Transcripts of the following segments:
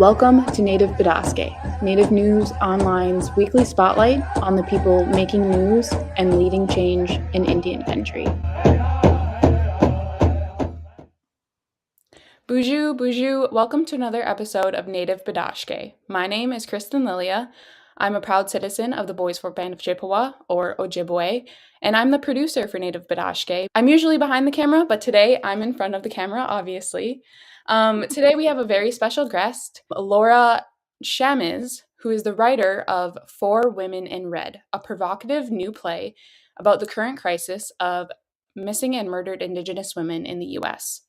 Welcome to Native Bidaské, Native News Online's weekly spotlight on the people making news and leading change in Indian country. Bonjour, welcome to another episode of Native Bidaské. My name is Kristen Lilya. I'm a proud citizen of the Boys for Band of Chippewa, or Ojibwe, and I'm the producer for Native Bidaské. I'm usually behind the camera, but today I'm in front of the camera, obviously. Today we have a very special guest, Laura Shamas, who is the writer of For Women in Red, a provocative new play about the current crisis of missing and murdered Indigenous women in the U.S.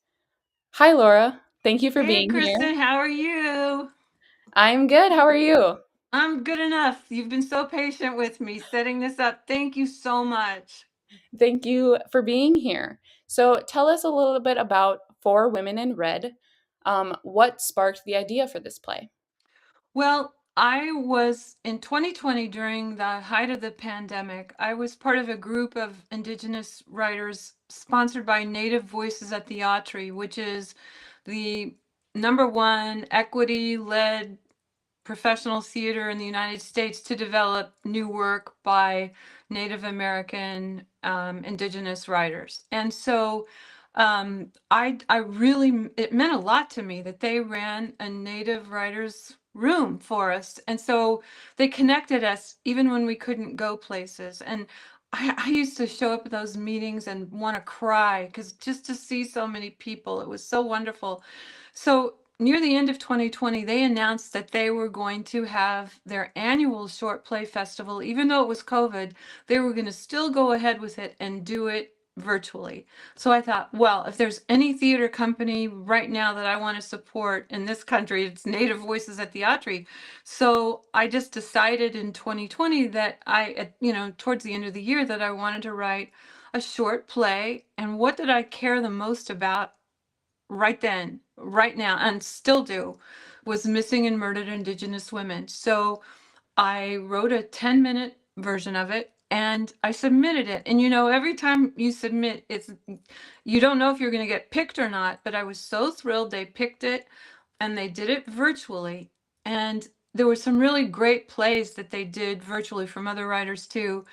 Hi, Laura. Thank you for being Kristen, here. how are you? I'm good. How are you? I'm good enough. You've been so patient with me setting this up. Thank you so much. Thank you for being here. So tell us a little bit about For Women in Red. What sparked the idea for this play? Well, I was in 2020 during the height of the pandemic. I was part of a group of Indigenous writers sponsored by Native Voices at the Autry, which is the #1 equity-led professional theater in the United States to develop new work by Native American Indigenous writers. And so I really, it meant a lot to me that they ran a Native writers room for us. And so they connected us even when we couldn't go places. And I used to show up at those meetings and want to cry because just to see so many people, it was so wonderful. So near the end of 2020, they announced that they were going to have their annual short play festival. Even though it was COVID, they were going to still go ahead with it and do it virtually. So I thought, well, if there's any theater company right now that I want to support in this country, it's Native Voices at the Autry. So I just decided in 2020 that towards the end of the year, that I wanted to write a short play. And what did I care the most about right then, right now, and still do, was missing and murdered Indigenous women. So I wrote a 10-minute version of it and I submitted it. And every time you submit, you don't know if you're going to get picked or not, but I was so thrilled they picked it and they did it virtually. And there were some really great plays that they did virtually from other writers too.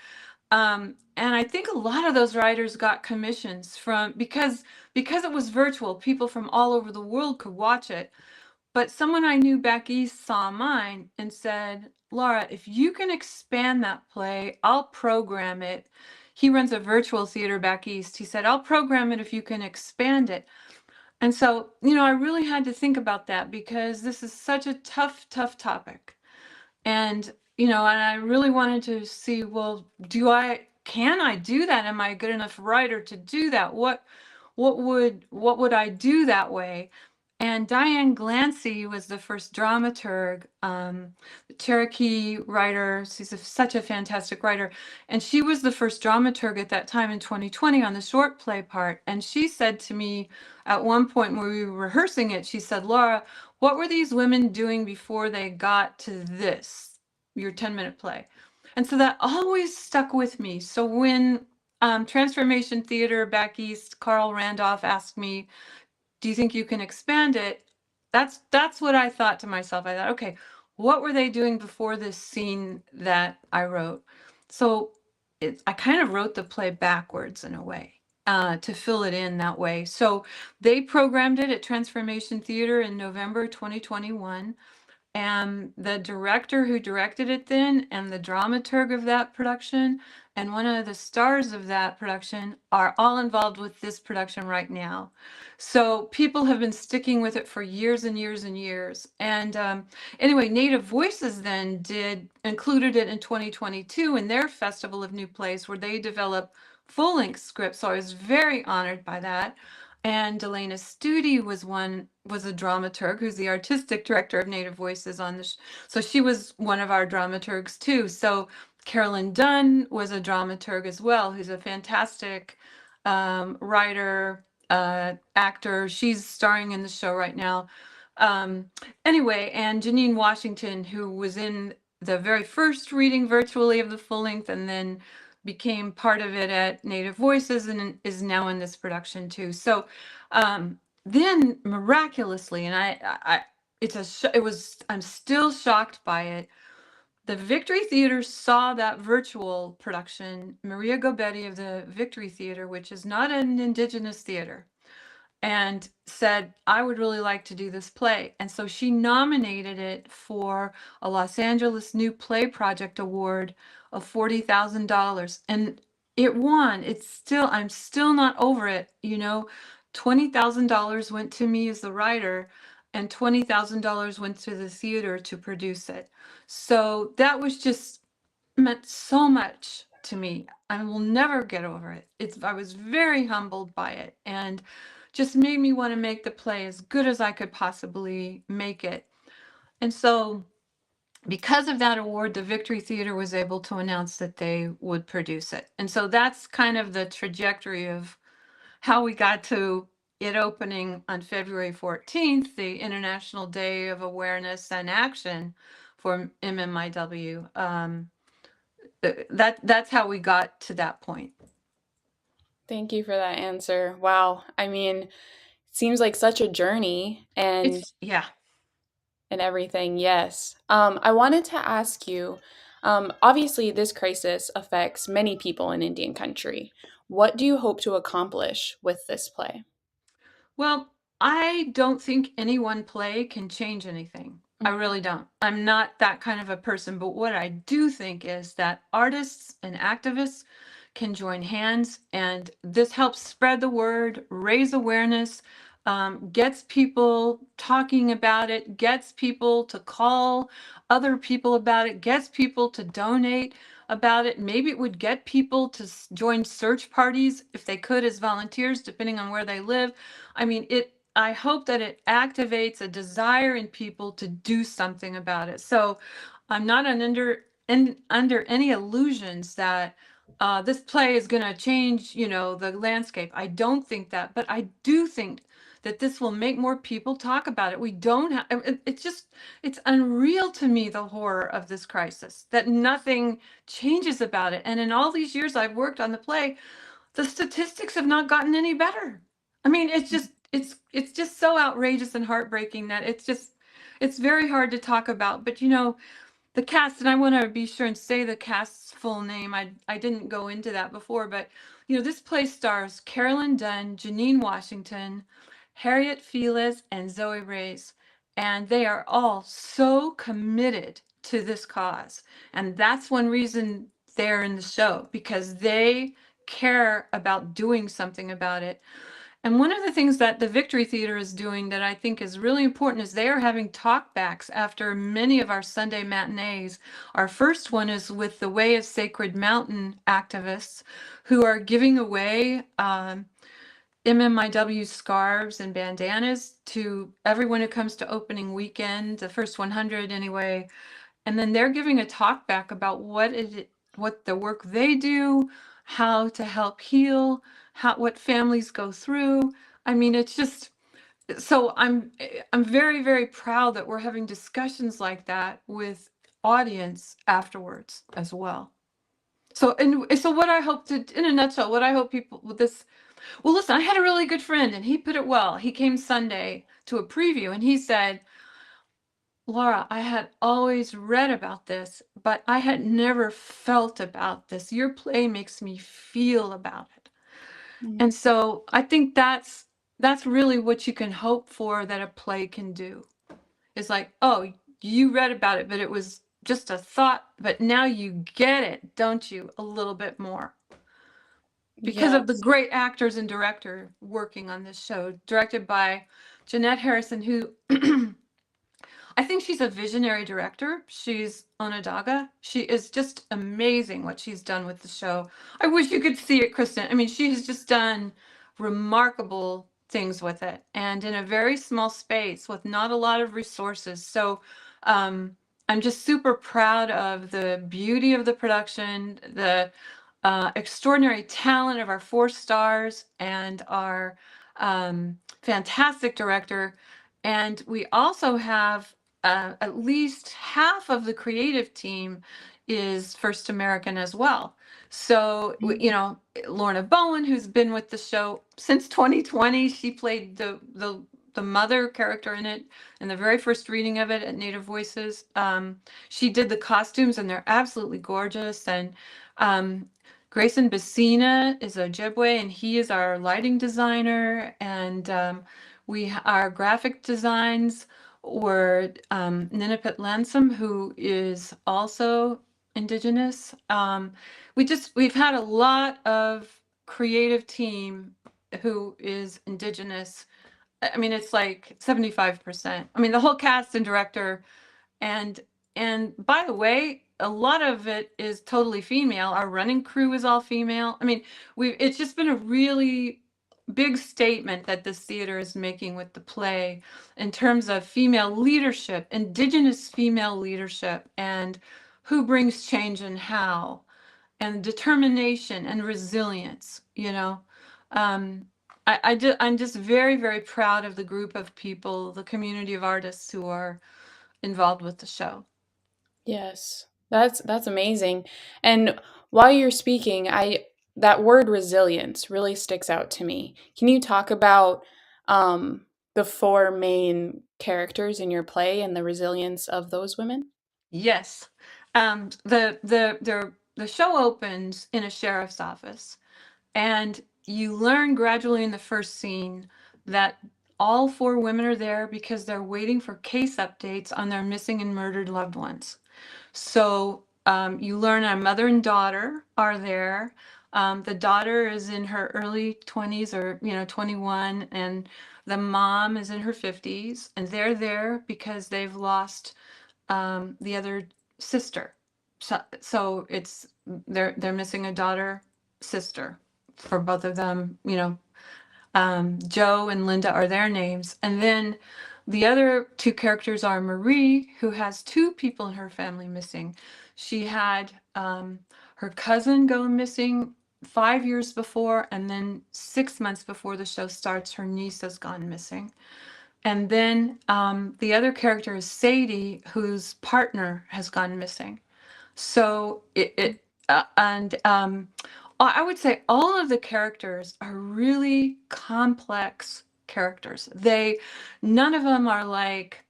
And I think a lot of those writers got commissions because it was virtual, people from all over the world could watch it. But someone I knew back east saw mine and said, Laura, if you can expand that play, I'll program it. He runs a virtual theater back east. He said, I'll program it if you can expand it. And so, I really had to think about that because this is such a tough topic. And and I really wanted to see, well, can I do that? Am I a good enough writer to do that? What would I do that way? And Diane Glancy was the first dramaturg, Cherokee writer. She's such a fantastic writer. And she was the first dramaturg at that time in 2020 on the short play part. And she said to me at one point when we were rehearsing it, she said, Laura, what were these women doing before they got to this, your 10-minute play? And so that always stuck with me. So when Transformation Theater back east, Carl Randolph asked me, do you think you can expand it? That's what I thought to myself. I thought, okay, what were they doing before this scene that I wrote? So I kind of wrote the play backwards in a way to fill it in that way. So they programmed it at Transformation Theater in November 2021. And the director who directed it then and the dramaturg of that production and one of the stars of that production are all involved with this production right now. So people have been sticking with it for years and years and years. And anyway, Native Voices then included it in 2022 in their Festival of New Plays where they developed full-length scripts. So I was very honored by that. And Delana Studi was a dramaturg who's the artistic director of Native Voices on this. So she was one of our dramaturgs too. So Carolyn Dunn was a dramaturg as well, who's a fantastic writer, actor. She's starring in the show right now. Anyway, and Janine Washington, who was in the very first reading virtually of the full length and then became part of it at Native Voices and is now in this production too. So then miraculously, and I'm still shocked by it. The Victory Theater saw that virtual production, Maria Gobetti of the Victory Theater, which is not an Indigenous theater, and said, I would really like to do this play. And so she nominated it for a Los Angeles New Play Project Award of $40,000. And it won. I'm still not over it. $20,000 went to me as the writer, and $20,000 went to the theater to produce it. So that was just meant so much to me. I will never get over it. I was very humbled by it, and just made me want to make the play as good as I could possibly make it. And so because of that award, the Victory Theater was able to announce that they would produce it. And so that's kind of the trajectory of how we got to it opening on February 14th, the International Day of Awareness and Action for MMIW. That's how we got to that point. Thank you for that answer. Wow. I mean, seems like such a journey and everything. Yes. I wanted to ask you, obviously this crisis affects many people in Indian country. What do you hope to accomplish with this play? Well, I don't think any one play can change anything. I really don't. I'm not that kind of a person. But what I do think is that artists and activists can join hands, and this helps spread the word, raise awareness, gets people talking about it, gets people to call other people about it, gets people to donate about it. Maybe it would get people to join search parties if they could as volunteers, depending on where they live. I mean, I hope that it activates a desire in people to do something about it. So I'm not under any illusions that this play is going to change, the landscape. I don't think that, but I do think that this will make more people talk about it. We don't have, it's unreal to me, the horror of this crisis, that nothing changes about it. And in all these years I've worked on the play, the statistics have not gotten any better. I mean, it's just so outrageous and heartbreaking that it's very hard to talk about. But the cast, and I want to be sure and say the cast's full name. I didn't go into that before, but this play stars Carolyn Dunn, Janine Washington, Harriet Felix, and Zoe Reyes, and they are all so committed to this cause. And that's one reason they're in the show, because they care about doing something about it. And one of the things that the Victory Theater is doing that I think is really important is they are having talkbacks after many of our Sunday matinees. Our first one is with the Way of Sacred Mountain activists who are giving away MMIW scarves and bandanas to everyone who comes to opening weekend, the first 100 anyway. And then they're giving a talk back about what the work they do, how to help heal, what families go through. I mean, it's just, so I'm very, very proud that we're having discussions like that with audience afterwards as well. So what I hope to, in a nutshell, what I hope people with this, well, listen, I had a really good friend and he put it well. He came Sunday to a preview and he said, Laura, I had always read about this, but I had never felt about this. Your play makes me feel about it. And so I think that's really what you can hope for that a play can do. It's like, oh, you read about it, but it was just a thought, but now you get it, don't you? A little bit more. Because of the great actors and director working on this show, directed by Jeanette Harrison, who I think she's a visionary director. She's Onondaga. She is just amazing what she's done with the show. I wish you could see it, Kristen. I mean, she has just done remarkable things with it, and in a very small space with not a lot of resources. So I'm just super proud of the beauty of the production, the extraordinary talent of our 4 stars, and our fantastic director. And we also have at least half of the creative team is First American as well. So, Lorna Bowen, who's been with the show since 2020, she played the the mother character in it, in the very first reading of it at Native Voices. She did the costumes, and they're absolutely gorgeous. And Grayson Bassina is a Ojibwe, and he is our lighting designer. And our graphic designs were Ninipit Lansum, who is also Indigenous. We've had a lot of creative team who is Indigenous. I mean, it's like 75%. I mean, the whole cast and director, and by the way, a lot of it is totally female. Our running crew is all female. I mean, it's just been a really big statement that this theater is making with the play in terms of female leadership, Indigenous female leadership, and who brings change and how, and determination and resilience, you know. Um, I'm just very, very proud of the group of people, the community of artists who are involved with the show. Yes. That's amazing. And while you're speaking, I that word resilience really sticks out to me. Can you talk about the four main characters in your play and the resilience of those women? Yes. The show opens in a sheriff's office, and you learn gradually in the first scene that all four women are there because they're waiting for case updates on their missing and murdered loved ones. So you learn a mother and daughter are there. The daughter is in her early 20s, or 21, and the mom is in her 50s, and they're there because they've lost the other sister. So it's they're missing a daughter sister for both of them. Joe and Linda are their names. And then the other two characters are Marie, who has two people in her family missing. She had her cousin go missing 5 years before, and then 6 months before the show starts, her niece has gone missing. And then the other character is Sadie, whose partner has gone missing. So I would say all of the characters are really complex characters. None of them are like,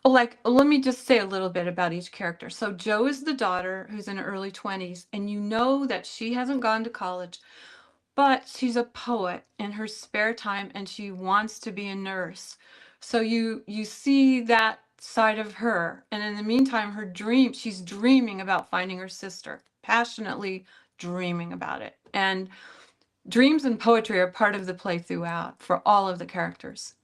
let me just say a little bit about each character. So Jo is the daughter who's in her early 20s, and you know that she hasn't gone to college, but she's a poet in her spare time, and she wants to be a nurse. So you see that side of her. And in the meantime, she's dreaming about finding her sister, passionately dreaming about it. And dreams and poetry are part of the play throughout for all of the characters.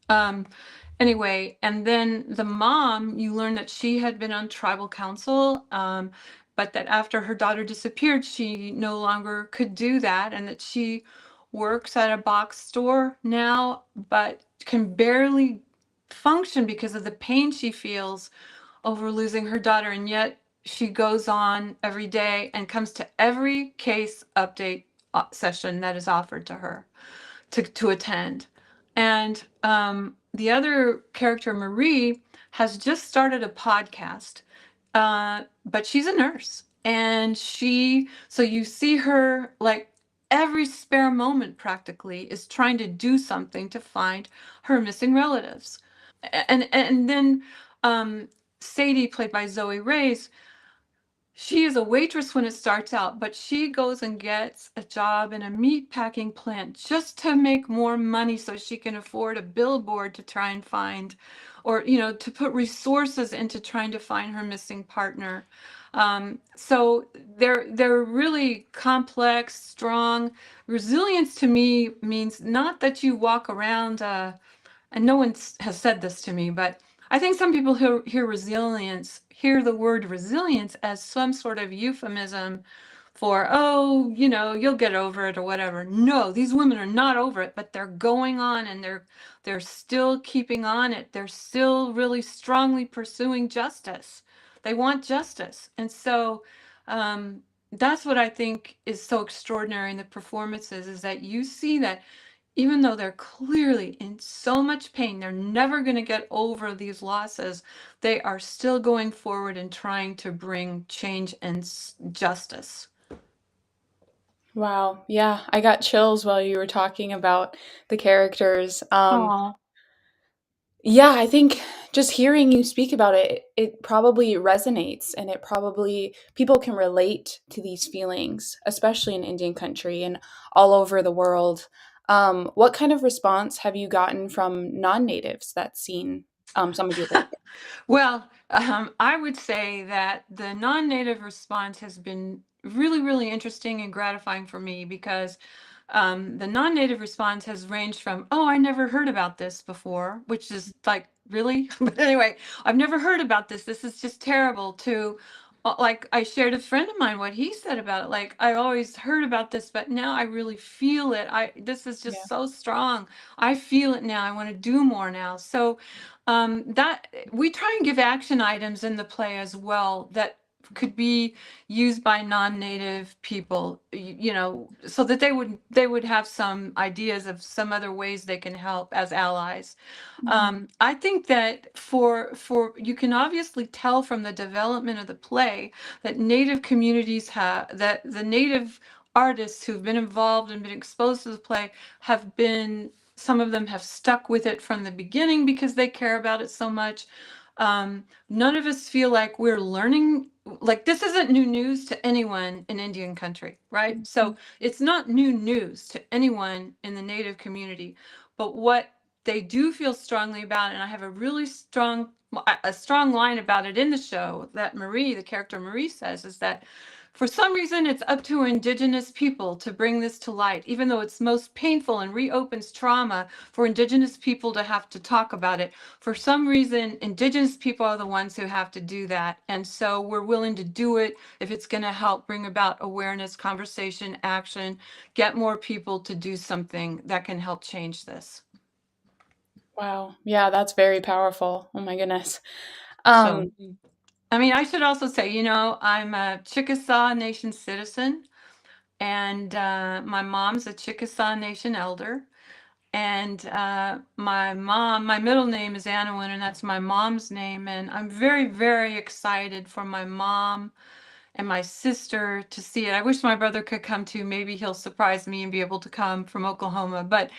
Anyway, and then the mom, you learn that she had been on tribal council, but that after her daughter disappeared, she no longer could do that, and that she works at a box store now, but can barely function because of the pain she feels over losing her daughter. And yet she goes on every day and comes to every case update session that is offered to her to attend. And the other character, Marie, has just started a podcast, but she's a nurse. And so you see her like every spare moment practically is trying to do something to find her missing relatives. And then Sadie, played by Zoe Reyes, she is a waitress when it starts out, but she goes and gets a job in a meat packing plant just to make more money so she can afford a billboard to try and find, or, to put resources into trying to find her missing partner. So they're really complex, strong. Resilience to me means not that you walk around, and no one has said this to me, but I think some people who hear the word resilience as some sort of euphemism for, oh, you'll get over it or whatever. No, these women are not over it, but they're going on, and they're still keeping on it. They're still really strongly pursuing justice. They want justice. And so that's what I think is so extraordinary in the performances, is that you see that even though they're clearly in so much pain, they're never going to get over these losses, they are still going forward and trying to bring change and justice. Wow. Yeah, I got chills while you were talking about the characters. Oh. Yeah, I think just hearing you speak about it, it probably resonates and it probably people can relate to these feelings, especially in Indian country and all over the world. What kind of response have you gotten from non-natives that's seen some of your work? Well, I would say that the non-native response has been really, really interesting and gratifying for me because the non-native response has ranged from, "Oh, I never heard about this before," which is like, really? But anyway, "I've never heard about this. This is just terrible," to like I shared a friend of mine what he said about it. Like, I always heard about this, but now I really feel it. This is Yeah. just so strong. I feel it now. I want to do more now. So that we try and give action items in the play as well that could be used by non-native people, you know, so that they would have some ideas of some other ways they can help as allies. Mhm. I think that for you can obviously tell from the development of the play that native communities have that the native artists who've been involved and been exposed to the play have been, some of them have stuck with it from the beginning because they care about it so much. None of us feel like we're learning, like this isn't new news to anyone in Indian country, right? So Mhm. it's not new news to anyone in the native community. But what they do feel strongly about, and I have a really strong line about it in the show that Marie, the character Marie, says, is that for some reason it's up to Indigenous people to bring this to light, even though it's most painful and reopens trauma for Indigenous people to have to talk about it. For some reason, Indigenous people are the ones who have to do that. And so we're willing to do it if it's going to help bring about awareness, conversation, action, get more people to do something that can help change this. Wow. Yeah, that's very powerful. Oh my goodness. So, Um, I mean, I should also say, you know, I'm a Chickasaw Nation citizen, and my mom's a Chickasaw Nation elder. And my mom, my middle name is Anowin, and that's my mom's name. And I'm very, very excited for my mom and my sister to see it. I wish my brother could come too. Maybe he'll surprise me and be able to come from Oklahoma. But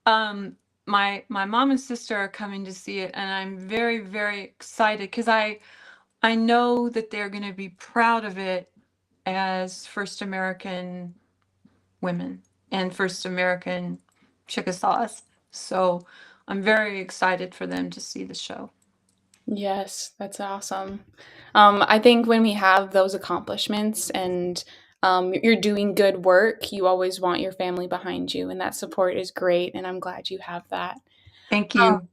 um, my mom and sister are coming to see it, and I'm very, very excited because I know that they're going to be proud of it as first American women and first American Chickasaws. So I'm very excited for them to see the show. yes, that's awesome. I think when we have those accomplishments and you're doing good work, you always want your family behind you, and that support is great, and I'm glad you have that. Thank Um, you.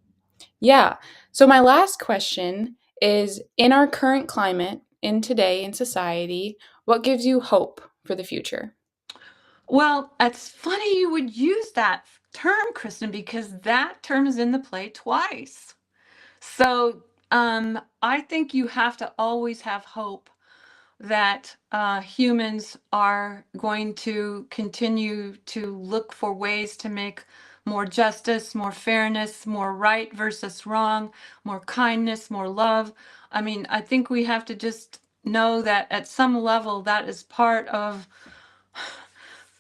yeah. So my last question is, in our current climate, in today in society, what gives you hope for the future? Well, it's funny you would use that term, Kristen, because that term is in the play twice. So I think you have to always have hope that humans are going to continue to look for ways to make more justice, more fairness, more right versus wrong, more kindness, more love. I mean, I think we have to just know that at some level that is part of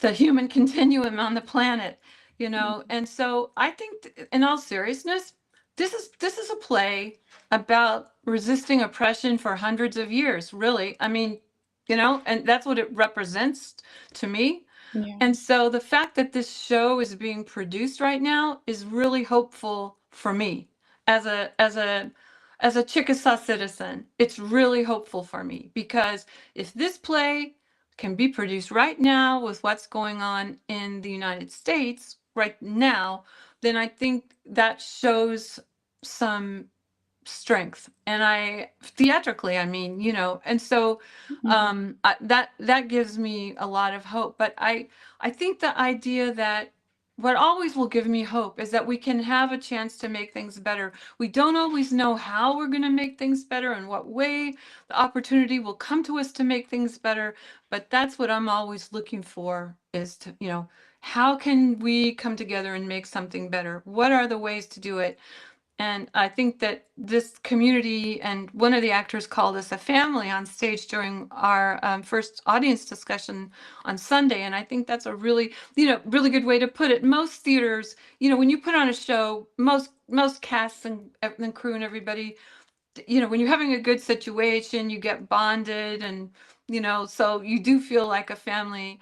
the human continuum on the planet, you know. And so I think in all seriousness, this is a play about resisting oppression for hundreds of years, really. I mean, you know, and that's what it represents to me. Yeah. And so the fact that this show is being produced right now is really hopeful for me as a Chickasaw citizen. It's really hopeful for me because if this play can be produced right now with what's going on in the United States right now, then I think that shows some strength. And I theatrically, I mean, you know. And so Mhm. that gives me a lot of hope. But I think the idea that what always will give me hope is that we can have a chance to make things better. We don't always know how we're going to make things better and what way the opportunity will come to us to make things better, but that's what I'm always looking for, is to, how can we come together and make something better? What are the ways to do it? And I think that this community, and one of the actors called us a family on stage during our first audience discussion on Sunday. And I think that's a really, really good way to put it. Most theaters, when you put on a show, most casts and crew and everybody, when you're having a good situation, you get bonded, and so you do feel like a family.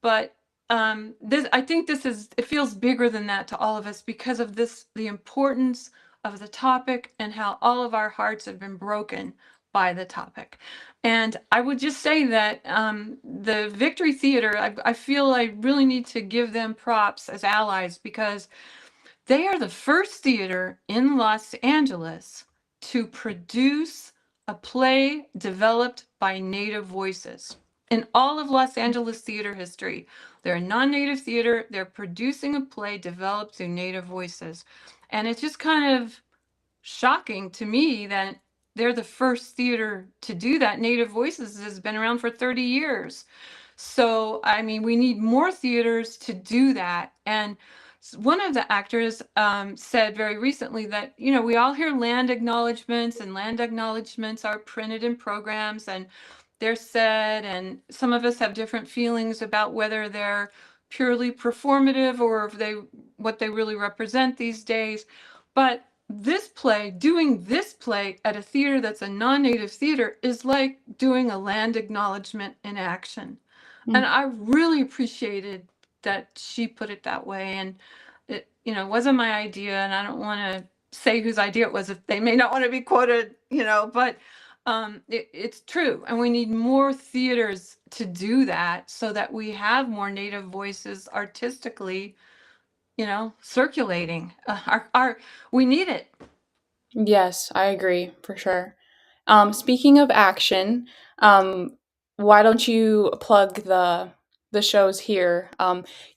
But I think it feels bigger than that to all of us because of the importance of the topic and how all of our hearts have been broken by the topic. And I would just say that the Victory Theater, I feel I really need to give them props as allies, because they are the first theater in Los Angeles to produce a play developed by Native voices. In all of Los Angeles theater history, they're a non-Native theater. They're producing a play developed through Native voices. And it's just kind of shocking to me that they're the first theater to do that. Native Voices has been around for 30 years. So, I mean, we need more theaters to do that. And one of the actors said very recently that, we all hear land acknowledgements, and land acknowledgements are printed in programs, and they're said, and some of us have different feelings about whether they're purely performative or what they really represent these days. But doing this play at a theater that's a non-Native theater is like doing a land acknowledgement in action. And Mm. I really appreciated that she put it that way. And it, wasn't my idea, and I don't want to say whose idea it was if they may not want to be quoted, but it's true. And we need more theaters to do that so that we have more Native voices artistically, circulating. We need it. Yes, I agree for sure. Speaking of action, why don't you plug the shows here?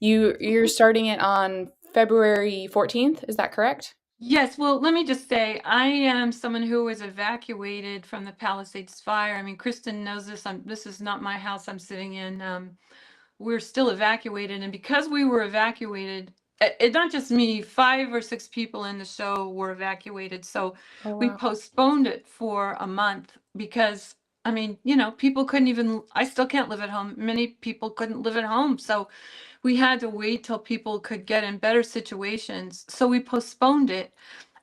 You're starting it on February 14th, is that correct? Yes, well, let me just say, I am someone who was evacuated from the Palisades fire. I mean, Kristen knows this. This is not my house I'm sitting in. We're still evacuated, and because we were evacuated, not just me, 5 or 6 people in the show were evacuated. So Oh we wow. postponed it for a month because, I mean, people couldn't even. I still can't live at home. Many people couldn't live at home, so we had to wait till people could get in better situations. So we postponed it,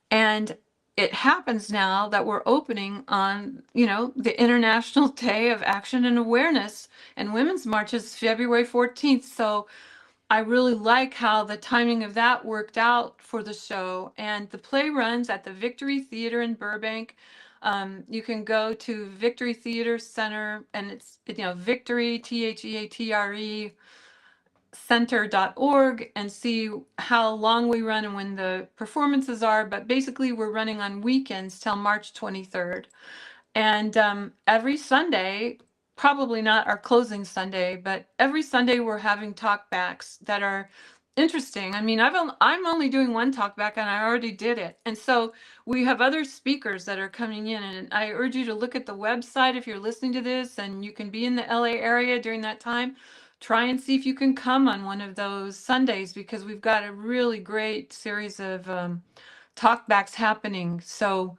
and it happens now that we're opening on, the International Day of Action and Awareness, and Women's March is February 14th. So I really like how the timing of that worked out for the show. And the play runs at the Victory Theater in Burbank. You can go to Victory Theater Center, and it's, Victory, THEATRE center.org, and see how long we run and when the performances are. But basically, we're running on weekends till March 23rd. And every Sunday, probably not our closing Sunday, but every Sunday we're having talkbacks that are interesting. I mean, I'm only doing one talkback, and I already did it. And so we have other speakers that are coming in, and I urge you to look at the website if you're listening to this and you can be in the LA area during that time. Try and see if you can come on one of those Sundays, because we've got a really great series of talkbacks happening. So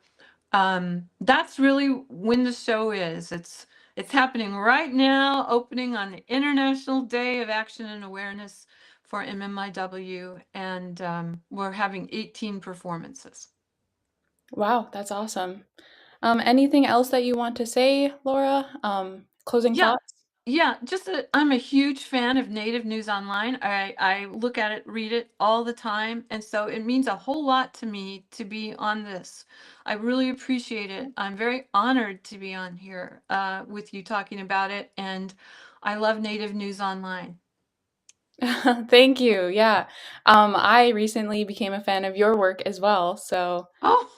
that's really when the show is. It's happening right now, opening on the International Day of Action and Awareness for MMIW, and we're having 18 performances. Wow, that's awesome. Anything else that you want to say, Laura? Closing Yeah, thoughts? yeah, just that I'm a huge fan of Native News Online. I look at it, read it all the time, and so it means a whole lot to me to be on this. I really appreciate it. I'm very honored to be on here with you talking about it, and I love Native News Online. Thank you. Yeah. I recently became a fan of your work as well, so Oh,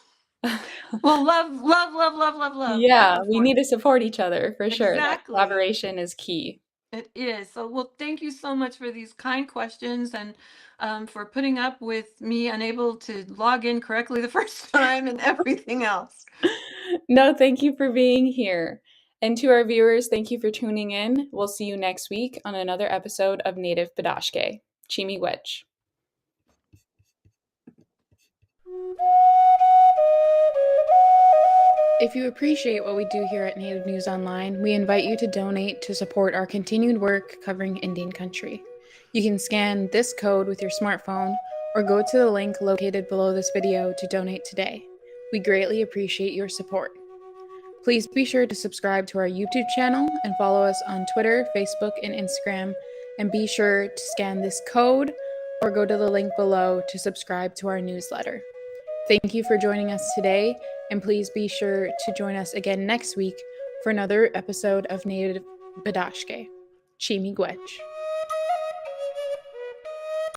well, love, love, love, love, love, love, back yeah, and we forth. need to support each other for sure. That Exactly. collaboration is key. It is. So, well, thank you so much for these kind questions, and for putting up with me unable to log in correctly the first time and everything else. No, thank you for being here. And to our viewers, thank you for tuning in. We'll see you next week on another episode of Native Bidaské. Chimi Wedge. If you appreciate what we do here at Native News Online, we invite you to donate to support our continued work covering Indian country. You can scan this code with your smartphone or go to the link located below this video to donate today. We greatly appreciate your support. Please be sure to subscribe to our YouTube channel and follow us on Twitter, Facebook, and Instagram. And be sure to scan this code or go to the link below to subscribe to our newsletter. Thank you for joining us today, and please be sure to join us again next week for another episode of Native Bidaské. Chimi Gwech.